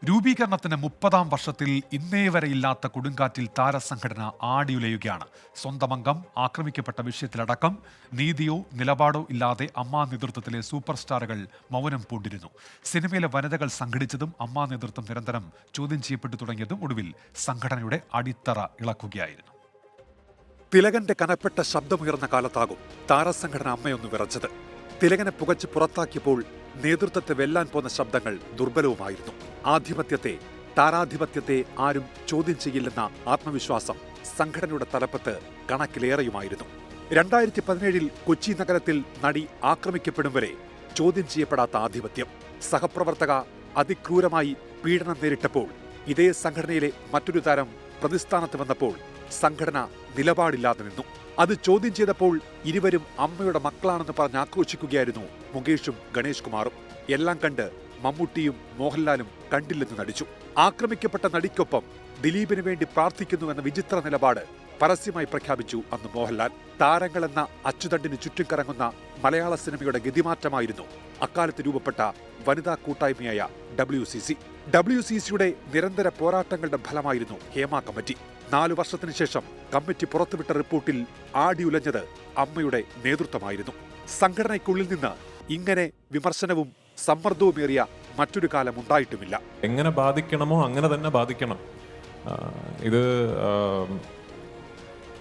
രൂപീകരണത്തിന് 30-ാം വർഷത്തിൽ ഇന്നേ വരെ ഇല്ലാത്ത കൊടുങ്കാറ്റിൽ താരസംഘടന ആടിയുലയുകയാണ്. സ്വന്തം അംഗം ആക്രമിക്കപ്പെട്ട വിഷയത്തിലടക്കം നീതിയോ നിലപാടോ ഇല്ലാതെ അമ്മാ നേതൃത്വത്തിലെ സൂപ്പർ സ്റ്റാറുകൾ മൗനം പൂണ്ടിരുന്നു. സിനിമയിലെ വനിതകൾ സംഘടിച്ചതും അമ്മാ നേതൃത്വം നിരന്തരം ചോദ്യം ചെയ്യപ്പെട്ടു തുടങ്ങിയതും ഒടുവിൽ സംഘടനയുടെ അടിത്തറ ഇളക്കുകയായിരുന്നു. തിലകന്റെ കനപ്പെട്ട ശബ്ദമുയർന്ന കാലത്താകും താരസംഘടന അമ്മയൊന്ന് വിറച്ചത്. തിലകനെ പുകച്ച് പുറത്താക്കിയപ്പോൾ നേതൃത്വത്തെ വെല്ലാൻ പോന്ന ശബ്ദങ്ങൾ ദുർബലവുമായിരുന്നു. ആധിപത്യത്തെ, താരാധിപത്യത്തെ ആരും ചോദ്യം ചെയ്യില്ലെന്ന ആത്മവിശ്വാസം സംഘടനയുടെ തലപ്പത്ത് കണക്കിലേറെയുമായിരുന്നു. 2017 കൊച്ചി നഗരത്തിൽ നടി ആക്രമിക്കപ്പെടും വരെ ചോദ്യം ചെയ്യപ്പെടാത്ത ആധിപത്യം. സഹപ്രവർത്തക അതിക്രൂരമായി പീഡനം നേരിട്ടപ്പോൾ ഇതേ സംഘടനയിലെ മറ്റൊരു താരം പ്രതിസ്ഥാനത്ത് വന്നപ്പോൾ സംഘടന നിലപാടില്ലാതെ നിന്നു. അത് ചോദ്യം ചെയ്തപ്പോൾ ഇരുവരും അമ്മയുടെ മക്കളാണെന്ന് പറഞ്ഞ് ആക്രോശിക്കുകയായിരുന്നു മുകേഷും ഗണേഷ് കുമാറും. എല്ലാം കണ്ട് മമ്മൂട്ടിയും മോഹൻലാലും കണ്ടില്ലെന്ന് നടിച്ചു. ആക്രമിക്കപ്പെട്ട നടിക്കൊപ്പം ദിലീപിന് വേണ്ടി പ്രാർത്ഥിക്കുന്നുവെന്ന വിചിത്ര നിലപാട് പരസ്യമായി പ്രഖ്യാപിച്ചു അന്ന് മോഹൻലാൽ. താരങ്ങളെന്ന അച്ചുതണ്ടിന് ചുറ്റും കറങ്ങുന്ന മലയാള സിനിമയുടെ ഗതിമാറ്റമായിരുന്നു അക്കാലത്ത് രൂപപ്പെട്ട വനിതാ കൂട്ടായ്മയായ WCC-യുടെ നിരന്തര പോരാട്ടങ്ങളുടെ ഫലമായിരുന്നു ഹേമ കമ്മിറ്റി. 4 വർഷത്തിനു ശേഷം കമ്മിറ്റി പുറത്തുവിട്ട റിപ്പോർട്ടിൽ ആടിയുലഞ്ഞത് അമ്മയുടെ നേതൃത്വമായിരുന്നു. സംഘടനയ്ക്കുള്ളിൽ നിന്ന് ഇങ്ങനെ വിമർശനവും സമ്മർദ്ദവുമേറിയ മറ്റൊരു കാലം ഉണ്ടായിട്ടുമില്ല. എങ്ങനെ ബാധിക്കണമോ അങ്ങനെ തന്നെ ബാധിക്കണം. ഇത്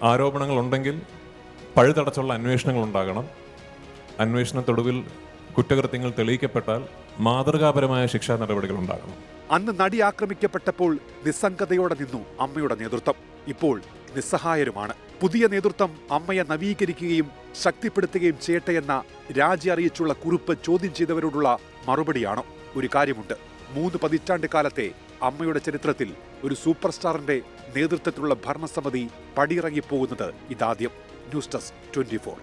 ആരോപണങ്ങൾ ഉണ്ടെങ്കിൽ പഴുതടച്ചുള്ള അന്വേഷണങ്ങൾ ഉണ്ടാകണം. അന്വേഷണത്തൊടുവിൽ കുറ്റകൃത്യങ്ങൾ തെളിയിക്കപ്പെട്ടാൽ മാതൃകാപരമായ ശിക്ഷാ നടപടികൾ ഉണ്ടാകണം. അന്ന് നടി ആക്രമിക്കപ്പെട്ടപ്പോൾ നിസ്സംഗതയോടെ നിന്നു അമ്മയുടെ നേതൃത്വം. ഇപ്പോൾ നിസ്സഹായരുമാണ്. പുതിയ നേതൃത്വം അമ്മയെ നവീകരിക്കുകയും ശക്തിപ്പെടുത്തുകയും ചെയ്യട്ടെ എന്ന രാജി അറിയിച്ചുള്ള കുറിപ്പ് ചോദ്യം ചെയ്തവരോടുള്ള മറുപടിയാണോ? ഒരു കാര്യമുണ്ട്, 3 പതിറ്റാണ്ട് കാലത്തെ അമ്മയുടെ ചരിത്രത്തിൽ ഒരു സൂപ്പർ സ്റ്റാറിന്റെ നേതൃത്വത്തിലുള്ള ഭരണസമിതി പടിയിറങ്ങിപ്പോകുന്നത് ഇതാദ്യം. News desk 24.